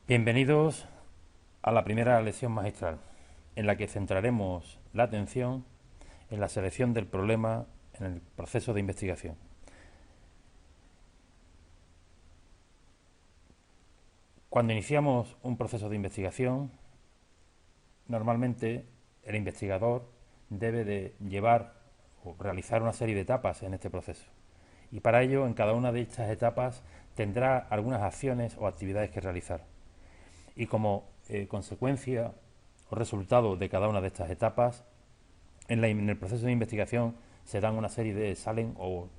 Bienvenidos a la primera lección magistral, en la que centraremos la atención en la selección del problema en el proceso de investigación. Cuando iniciamos un proceso de investigación, normalmente el investigador debe de llevar o realizar una serie de etapas en este proceso. Y para ello, en cada una de estas etapas tendrá algunas acciones o actividades que realizar. Y como consecuencia o resultado de cada una de estas etapas, en el proceso de investigación se dan una serie de, salen o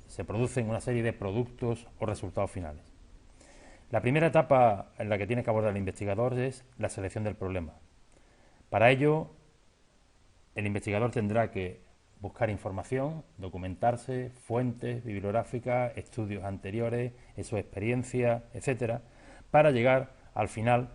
se producen una serie de productos o resultados finales. La primera etapa en la que tiene que abordar el investigador es la selección del problema. Para ello, el investigador tendrá que buscar información, documentarse, fuentes bibliográficas, estudios anteriores, su experiencia, etcétera, para llegar al final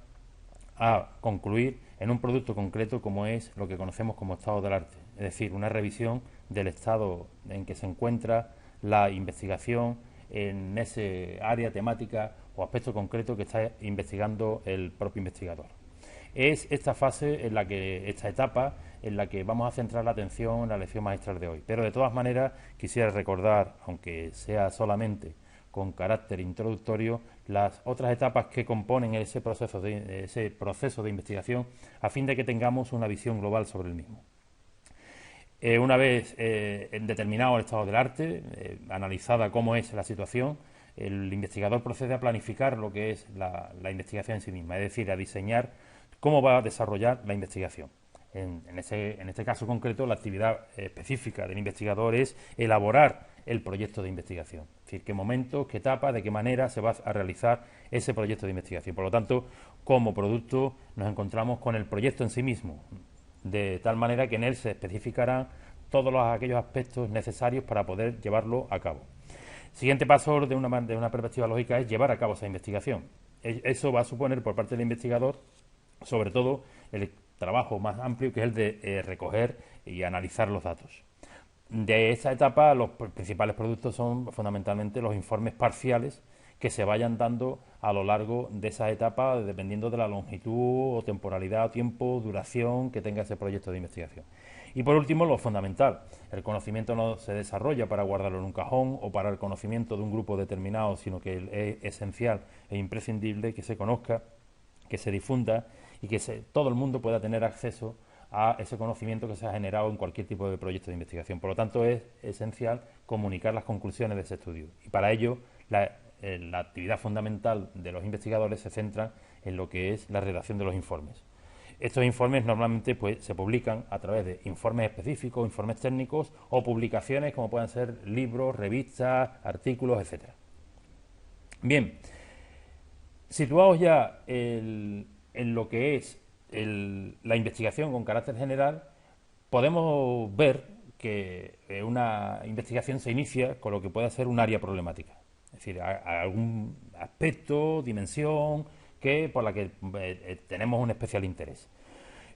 a concluir en un producto concreto como es lo que conocemos como estado del arte, es decir, una revisión del estado en que se encuentra la investigación en ese área temática o aspecto concreto que está investigando el propio investigador. Es esta fase, esta etapa, en la que vamos a centrar la atención en la lección magistral de hoy. Pero de todas maneras, quisiera recordar, aunque sea solamente con carácter introductorio, las otras etapas que componen ese proceso de investigación, a fin de que tengamos una visión global sobre el mismo. Una vez determinado el estado del arte, analizada cómo es la situación, el investigador procede a planificar lo que es la investigación en sí misma, es decir, a diseñar cómo va a desarrollar la investigación. En este caso concreto, la actividad específica del investigador es elaborar el proyecto de investigación. Es decir, qué momentos, qué etapas, de qué manera se va a realizar ese proyecto de investigación. Por lo tanto, como producto nos encontramos con el proyecto en sí mismo, de tal manera que en él se especificarán todos aquellos aspectos necesarios para poder llevarlo a cabo. Siguiente paso de una perspectiva lógica es llevar a cabo esa investigación. Eso va a suponer por parte del investigador, sobre todo, el trabajo más amplio, que es el de recoger y analizar los datos. De esta etapa, los principales productos son fundamentalmente los informes parciales que se vayan dando a lo largo de esa etapa, dependiendo de la longitud o temporalidad, tiempo, duración que tenga ese proyecto de investigación. Y por último, lo fundamental. El conocimiento no se desarrolla para guardarlo en un cajón o para el conocimiento de un grupo determinado, sino que es esencial e imprescindible que se conozca, que se difunda y que todo el mundo pueda tener acceso a ese conocimiento que se ha generado en cualquier tipo de proyecto de investigación. Por lo tanto, es esencial comunicar las conclusiones de ese estudio. Y para ello, la actividad fundamental de los investigadores se centra en lo que es la redacción de los informes. Estos informes normalmente se publican a través de informes específicos, informes técnicos o publicaciones como pueden ser libros, revistas, artículos, etcétera. Bien, situados ya en lo que es la investigación con carácter general, podemos ver que una investigación se inicia con lo que puede ser un área problemática. Es decir, algún aspecto, dimensión, por la que tenemos un especial interés.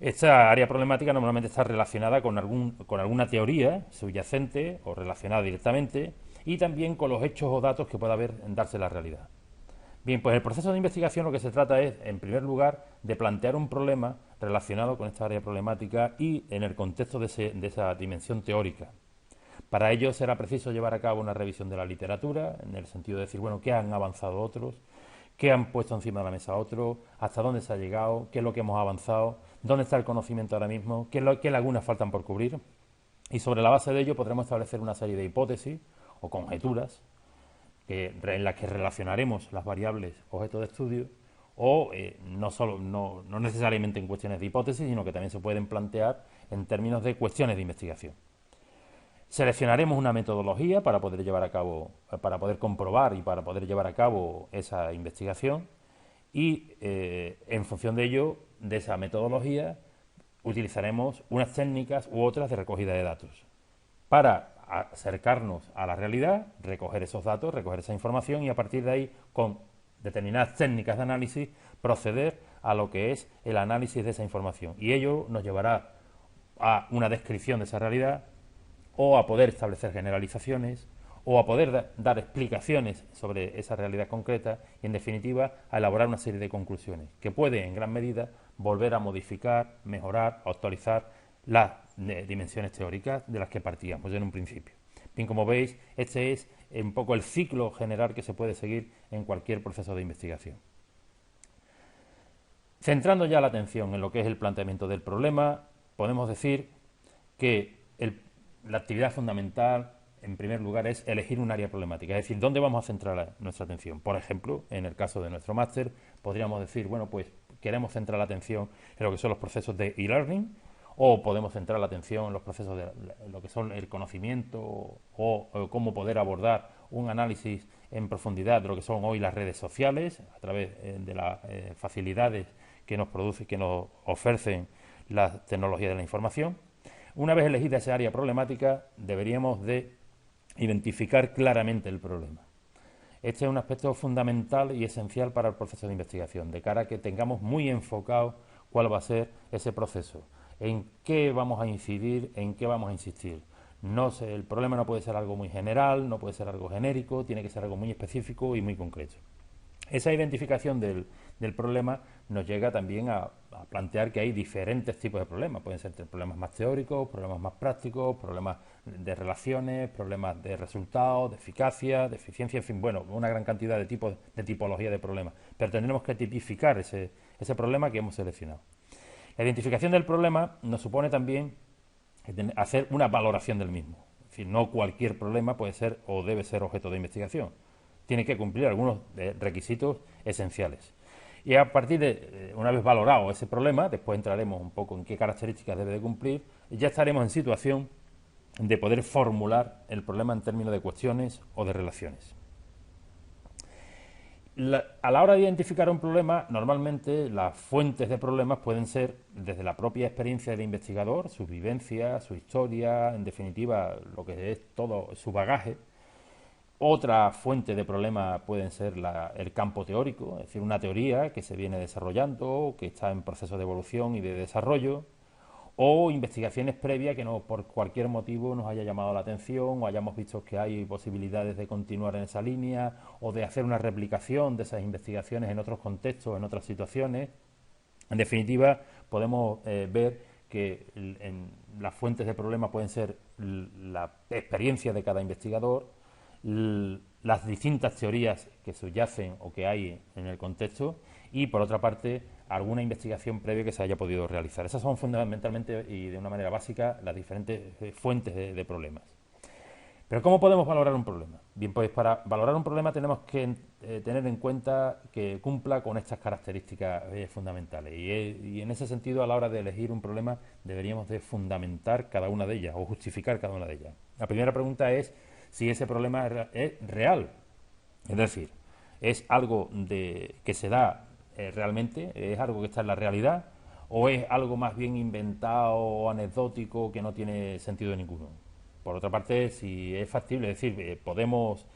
Esta área problemática normalmente está relacionada con alguna teoría subyacente o relacionada directamente y también con los hechos o datos que pueda haber en darse la realidad. Bien, pues el proceso de investigación lo que se trata es, en primer lugar, de plantear un problema relacionado con esta área problemática y en el contexto de esa dimensión teórica. Para ello será preciso llevar a cabo una revisión de la literatura, en el sentido de decir, bueno, qué han avanzado otros, qué han puesto encima de la mesa otros, hasta dónde se ha llegado, qué es lo que hemos avanzado, dónde está el conocimiento ahora mismo, qué lagunas faltan por cubrir. Y sobre la base de ello podremos establecer una serie de hipótesis o conjeturas en las que relacionaremos las variables objeto de estudio o no necesariamente en cuestiones de hipótesis, sino que también se pueden plantear en términos de cuestiones de investigación. Seleccionaremos una metodología para poder llevar a cabo, para poder comprobar y para poder llevar a cabo esa investigación y en función de ello, de esa metodología, utilizaremos unas técnicas u otras de recogida de datos para acercarnos a la realidad, recoger esos datos, recoger esa información y a partir de ahí, con determinadas técnicas de análisis, proceder a lo que es el análisis de esa información. Y ello nos llevará a una descripción de esa realidad o a poder establecer generalizaciones o a poder dar explicaciones sobre esa realidad concreta y, en definitiva, a elaborar una serie de conclusiones que pueden, en gran medida, volver a modificar, mejorar, actualizar las dimensiones teóricas de las que partíamos en un principio. Bien, como veis, este es un poco el ciclo general que se puede seguir en cualquier proceso de investigación. Centrando ya la atención en lo que es el planteamiento del problema, podemos decir que la actividad fundamental, en primer lugar, es elegir un área problemática, es decir, dónde vamos a centrar nuestra atención. Por ejemplo, en el caso de nuestro máster, podríamos decir, bueno, pues queremos centrar la atención en lo que son los procesos de e-learning, o podemos centrar la atención en los procesos de lo que son el conocimiento o cómo poder abordar un análisis en profundidad de lo que son hoy las redes sociales a través de las facilidades que nos ofrecen las tecnologías de la información. Una vez elegida esa área problemática, deberíamos de identificar claramente el problema. Este es un aspecto fundamental y esencial para el proceso de investigación, de cara a que tengamos muy enfocado cuál va a ser ese proceso, en qué vamos a incidir, en qué vamos a insistir. No sé, el problema no puede ser algo muy general, no puede ser algo genérico, tiene que ser algo muy específico y muy concreto. Esa identificación del problema nos llega también a plantear que hay diferentes tipos de problemas. Pueden ser problemas más teóricos, problemas más prácticos, problemas de relaciones, problemas de resultados, de eficacia, de eficiencia, en fin, bueno, una gran cantidad de tipos de tipología de problemas. Pero tendremos que tipificar ese problema que hemos seleccionado. La identificación del problema nos supone también hacer una valoración del mismo. Es decir, no cualquier problema puede ser o debe ser objeto de investigación. Tiene que cumplir algunos requisitos esenciales. Y a partir de, una vez valorado ese problema, después entraremos un poco en qué características debe de cumplir, y ya estaremos en situación de poder formular el problema en términos de cuestiones o de relaciones. A la hora de identificar un problema, normalmente las fuentes de problemas pueden ser desde la propia experiencia del investigador, sus vivencias, su historia, en definitiva, lo que es todo su bagaje. Otra fuente de problema pueden ser el campo teórico, es decir, una teoría que se viene desarrollando, que está en proceso de evolución y de desarrollo, o investigaciones previas que por cualquier motivo nos haya llamado la atención o hayamos visto que hay posibilidades de continuar en esa línea o de hacer una replicación de esas investigaciones en otros contextos, en otras situaciones. En definitiva, podemos ver que las fuentes de problemas pueden ser la experiencia de cada investigador, las distintas teorías que subyacen o que hay en el contexto y, por otra parte, alguna investigación previa que se haya podido realizar. Esas son fundamentalmente y de una manera básica las diferentes fuentes de problemas. Pero ¿cómo podemos valorar un problema? Bien, pues para valorar un problema tenemos que tener en cuenta que cumpla con estas características fundamentales y en ese sentido, a la hora de elegir un problema, deberíamos de fundamentar cada una de ellas o justificar cada una de ellas. La primera pregunta es si ese problema es real, es decir, es algo que se da realmente, es algo que está en la realidad, o es algo más bien inventado o anecdótico que no tiene sentido ninguno. Por otra parte, si es factible, es decir, podemos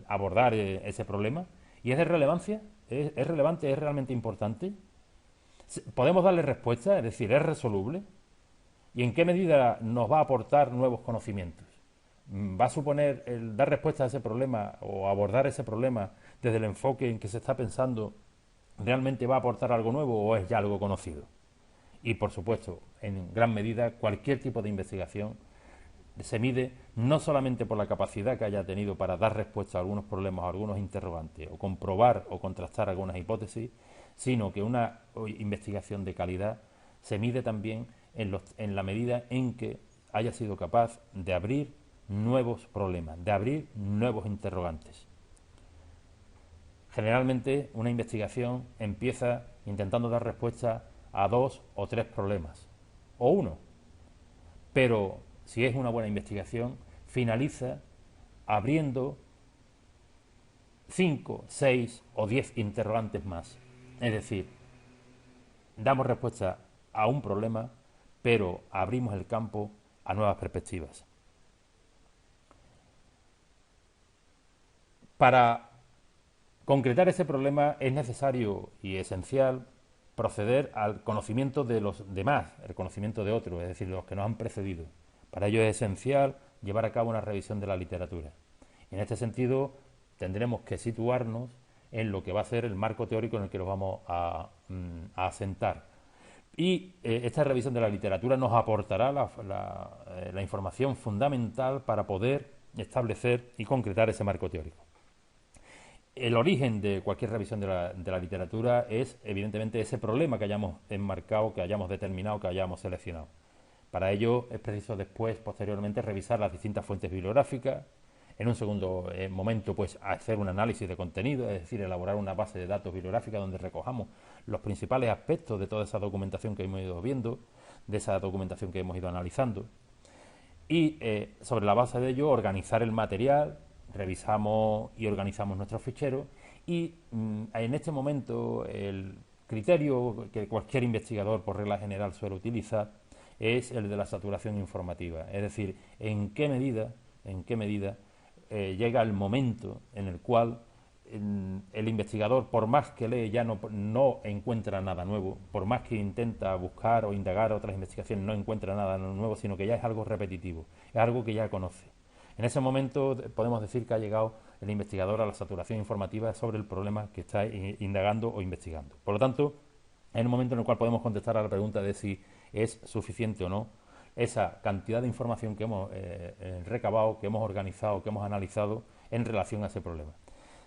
abordar ese problema y es de relevancia, es relevante, es realmente importante, podemos darle respuesta, es decir, es resoluble, y en qué medida nos va a aportar nuevos conocimientos. ¿Va a suponer el dar respuesta a ese problema o abordar ese problema desde el enfoque en que se está pensando realmente va a aportar algo nuevo o es ya algo conocido? Y, por supuesto, en gran medida, cualquier tipo de investigación se mide no solamente por la capacidad que haya tenido para dar respuesta a algunos problemas, a algunos interrogantes, o comprobar o contrastar algunas hipótesis, sino que una investigación de calidad se mide también en la medida en que haya sido capaz de abrir nuevos problemas, de abrir nuevos interrogantes. Generalmente una investigación empieza intentando dar respuesta a 2 o 3 problemas, o uno, pero si es una buena investigación, finaliza abriendo 5, 6 o 10 interrogantes más. Es decir, damos respuesta a un problema, pero abrimos el campo a nuevas perspectivas. Para concretar ese problema es necesario y esencial proceder al conocimiento de los demás, el conocimiento de otros, es decir, de los que nos han precedido. Para ello es esencial llevar a cabo una revisión de la literatura. En este sentido, tendremos que situarnos en lo que va a ser el marco teórico en el que nos vamos a asentar. Y esta revisión de la literatura nos aportará la información fundamental para poder establecer y concretar ese marco teórico. El origen de cualquier revisión de la literatura es, evidentemente, ese problema que hayamos enmarcado, que hayamos determinado, que hayamos seleccionado. Para ello es preciso después, posteriormente, revisar las distintas fuentes bibliográficas. En un segundo momento, pues, hacer un análisis de contenido, es decir, elaborar una base de datos bibliográfica donde recojamos los principales aspectos de toda esa documentación que hemos ido viendo, de esa documentación que hemos ido analizando. Y sobre la base de ello, organizar el material, revisamos y organizamos nuestros ficheros y en este momento el criterio que cualquier investigador por regla general suele utilizar es el de la saturación informativa, es decir, en qué medida llega el momento en el cual el investigador, por más que lee, ya no encuentra nada nuevo, por más que intenta buscar o indagar otras investigaciones, no encuentra nada nuevo, sino que ya es algo repetitivo, es algo que ya conoce. En ese momento podemos decir que ha llegado el investigador a la saturación informativa sobre el problema que está indagando o investigando. Por lo tanto, es un momento en el cual podemos contestar a la pregunta de si es suficiente o no esa cantidad de información que hemos recabado, que hemos organizado, que hemos analizado en relación a ese problema.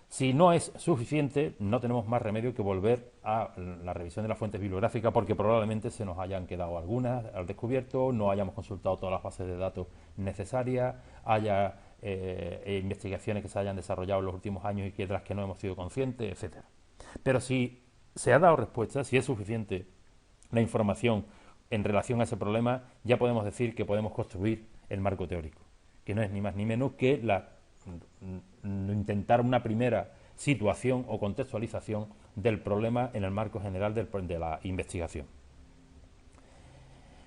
Si no es suficiente, no tenemos más remedio que volver a la revisión de las fuentes bibliográficas porque probablemente se nos hayan quedado algunas al descubierto, no hayamos consultado todas las bases de datos necesarias, haya investigaciones que se hayan desarrollado en los últimos años y que de las que no hemos sido conscientes, etcétera. Pero si se ha dado respuesta, si es suficiente la información en relación a ese problema, ya podemos decir que podemos construir el marco teórico, que no es ni más ni menos que intentar una primera situación o contextualización del problema en el marco general de la investigación.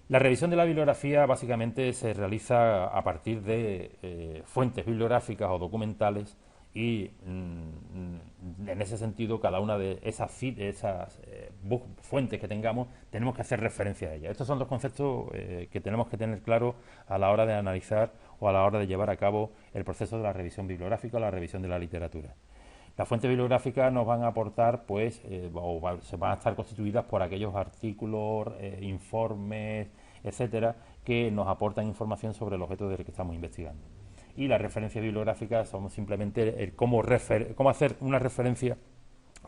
La revisión de la bibliografía básicamente se realiza a partir de fuentes bibliográficas o documentales y en ese sentido cada una de esas fuentes que tengamos tenemos que hacer referencia a ellas. Estos son dos conceptos que tenemos que tener claros a la hora de analizar o a la hora de llevar a cabo el proceso de la revisión bibliográfica o la revisión de la literatura. Las fuentes bibliográficas nos van a aportar, pues, se van a estar constituidas por aquellos artículos, informes, etcétera, que nos aportan información sobre el objeto del que estamos investigando. Y las referencias bibliográficas son simplemente cómo hacer una referencia,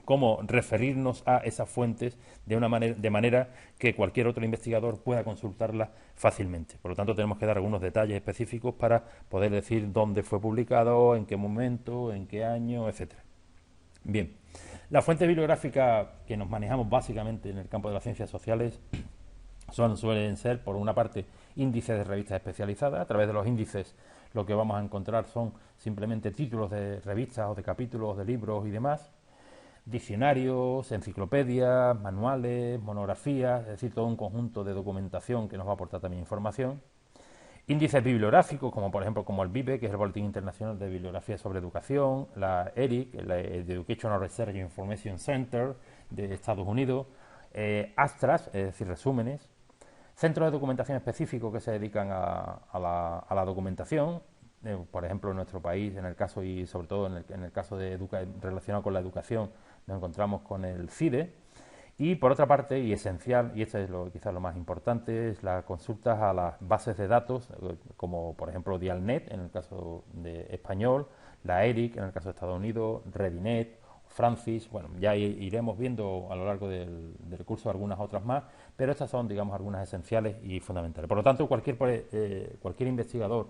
cómo referirnos a esas fuentes de manera que cualquier otro investigador pueda consultarlas fácilmente. Por lo tanto, tenemos que dar algunos detalles específicos para poder decir dónde fue publicado, en qué momento, en qué año, etcétera. Bien, las fuentes bibliográficas que nos manejamos básicamente en el campo de las ciencias sociales suelen ser, por una parte, índices de revistas especializadas. A través de los índices lo que vamos a encontrar son simplemente títulos de revistas o de capítulos de libros y demás, diccionarios, enciclopedias, manuales, monografías, es decir, todo un conjunto de documentación que nos va a aportar también información. Índices bibliográficos, como por ejemplo como el BIBE, que es el Boletín Internacional de Bibliografía sobre Educación, la ERIC, la Educational Research Information Center de Estados Unidos, ASTRAS, es decir, resúmenes, centros de documentación específicos que se dedican a la documentación, por ejemplo en nuestro país, en el caso y sobre todo en el caso relacionado con la educación, nos encontramos con el CIDE. Y por otra parte, y esencial, y esto es quizás lo más importante, es las consultas a las bases de datos, como por ejemplo Dialnet en el caso de español, la ERIC en el caso de Estados Unidos, Redinet, Francis. Bueno, ya iremos viendo a lo largo del curso algunas otras más, pero estas son, digamos, algunas esenciales y fundamentales. Por lo tanto, cualquier investigador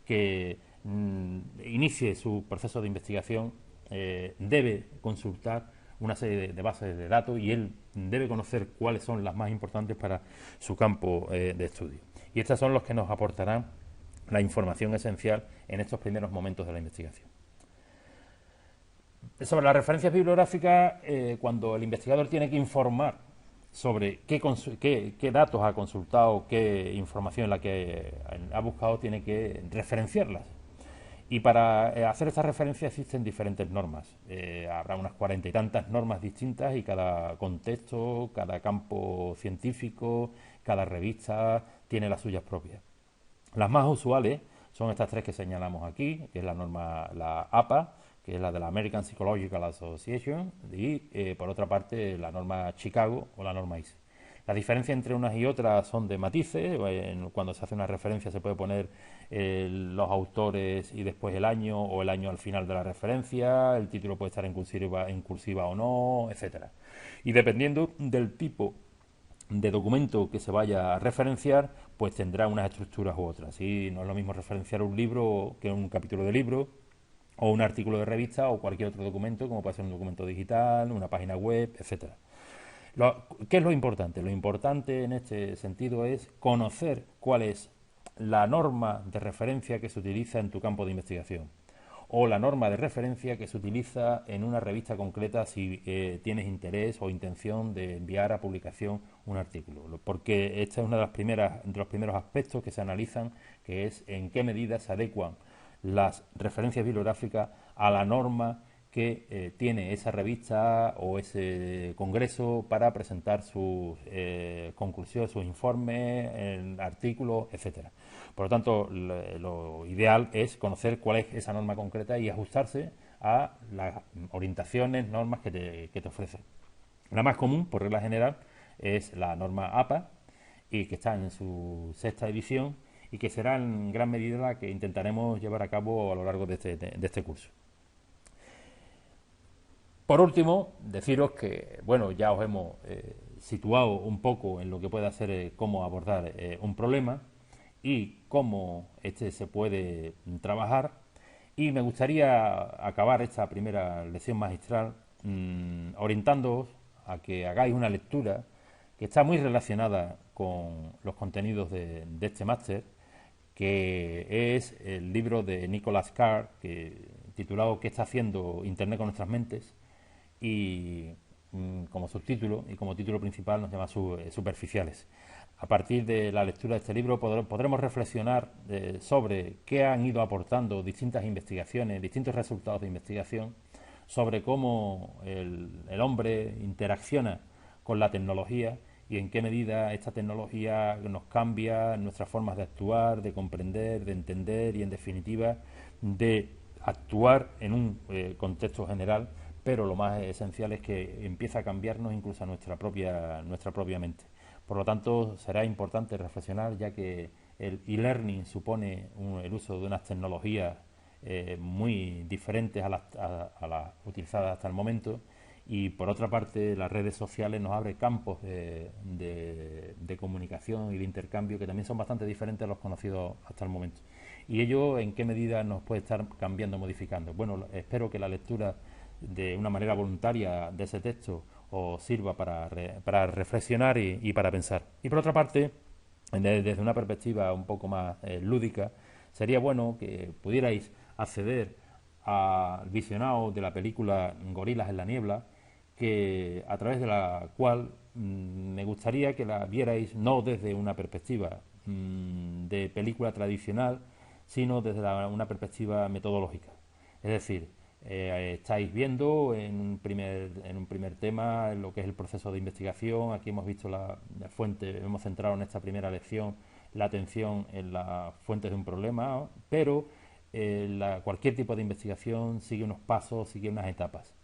que inicie su proceso de investigación debe consultar una serie de bases de datos y él debe conocer cuáles son las más importantes para su campo de estudio. Y estas son los que nos aportarán la información esencial en estos primeros momentos de la investigación. Sobre las referencias bibliográficas, cuando el investigador tiene que informar sobre qué datos ha consultado, qué información en la que ha buscado, tiene que referenciarlas. Y para hacer estas referencias existen diferentes normas. Habrá unas 40 y tantas normas distintas y cada contexto, cada campo científico, cada revista tiene las suyas propias. Las más usuales Son estas tres que señalamos aquí, que es la norma, la APA, que es la de la American Psychological Association, y por otra parte la norma Chicago o la norma ISE. La diferencia entre unas y otras son de matices. Cuando se hace una referencia se puede poner los autores y después el año, o el año al final de la referencia, el título puede estar en cursiva o no, etcétera. Y dependiendo del tipo de documento que se vaya a referenciar, pues tendrá unas estructuras u otras. ¿Sí? No es lo mismo referenciar un libro que un capítulo de libro, o un artículo de revista, o cualquier otro documento, como puede ser un documento digital, una página web, etcétera. ¿Qué es lo importante? Lo importante en este sentido es conocer cuál es la norma de referencia que se utiliza en tu campo de investigación, o la norma de referencia que se utiliza en una revista concreta si tienes interés o intención de enviar a publicación un artículo. Porque este es uno de los primeros aspectos que se analizan, que es en qué medida se adecuan las referencias bibliográficas a la norma que tiene esa revista o ese congreso para presentar sus conclusiones, sus informes, artículos, etcétera. Por lo tanto, lo ideal es conocer cuál es esa norma concreta y ajustarse a las orientaciones, normas que te ofrecen. La más común, por regla general, es la norma APA, y que está en su sexta edición, y que será en gran medida la que intentaremos llevar a cabo a lo largo de este curso. Por último, deciros que, bueno, ya os hemos situado un poco en lo que puede hacer cómo abordar un problema y cómo este se puede trabajar. Y me gustaría acabar esta primera lección magistral orientándoos a que hagáis una lectura que está muy relacionada con los contenidos de este máster, que es el libro de Nicholas Carr, titulado ¿Qué está haciendo Internet con nuestras mentes? Y como subtítulo y como título principal nos llama Superficiales. A partir de la lectura de este libro podremos reflexionar sobre qué han ido aportando distintas investigaciones, distintos resultados de investigación, sobre cómo el hombre interacciona con la tecnología y en qué medida esta tecnología nos cambia nuestras formas de actuar, de comprender, de entender y, en definitiva, de actuar en un contexto general, pero lo más esencial es que empieza a cambiarnos incluso a nuestra propia mente. Por lo tanto, será importante reflexionar, ya que el e-learning supone el uso de unas tecnologías muy diferentes a las utilizadas hasta el momento, y por otra parte las redes sociales nos abren campos de comunicación y de intercambio que también son bastante diferentes a los conocidos hasta el momento. ¿Y ello en qué medida nos puede estar cambiando, modificando? Bueno, espero que la lectura de una manera voluntaria de ese texto os sirva para reflexionar y para pensar. Y por otra parte, desde una perspectiva un poco más lúdica, sería bueno que pudierais acceder al visionado de la película Gorilas en la niebla, que a través de la cual me gustaría que la vierais no desde una perspectiva de película tradicional, sino desde una perspectiva metodológica. Es decir, estáis viendo en un primer tema lo que es el proceso de investigación. Aquí hemos visto la fuente, hemos centrado en esta primera lección la atención en las fuentes de un problema, pero cualquier tipo de investigación sigue unos pasos, sigue unas etapas.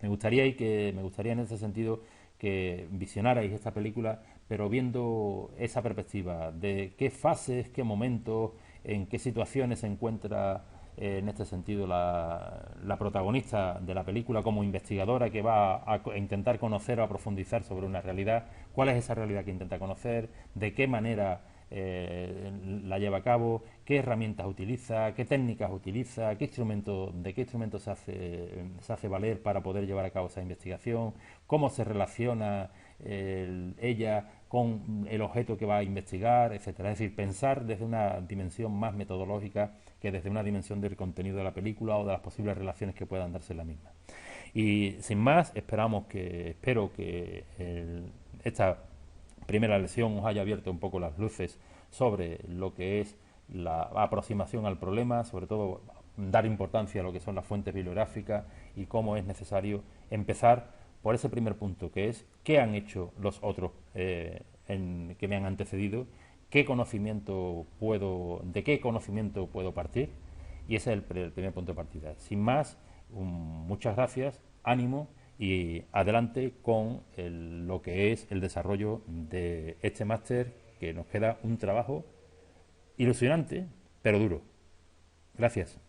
Me gustaría en ese sentido que visionarais esta película, pero viendo esa perspectiva de qué fases, qué momentos, en qué situaciones se encuentra en este sentido la protagonista de la película como investigadora que va a intentar conocer o a profundizar sobre una realidad, cuál es esa realidad que intenta conocer, de qué manera la lleva a cabo, qué herramientas utiliza, qué técnicas utiliza, de qué instrumentos se hace valer para poder llevar a cabo esa investigación, cómo se relaciona ella con el objeto que va a investigar, etcétera. Es decir, pensar desde una dimensión más metodológica que desde una dimensión del contenido de la película o de las posibles relaciones que puedan darse en la misma. Y sin más, espero que esta primera lección os haya abierto un poco las luces sobre lo que es la aproximación al problema, sobre todo dar importancia a lo que son las fuentes bibliográficas y cómo es necesario empezar por ese primer punto, que es qué han hecho los otros que me han antecedido, de qué conocimiento puedo partir, y ese es el primer punto de partida. Sin más, muchas gracias, ánimo y adelante con lo que es el desarrollo de este máster, que nos queda un trabajo ilusionante, pero duro. Gracias.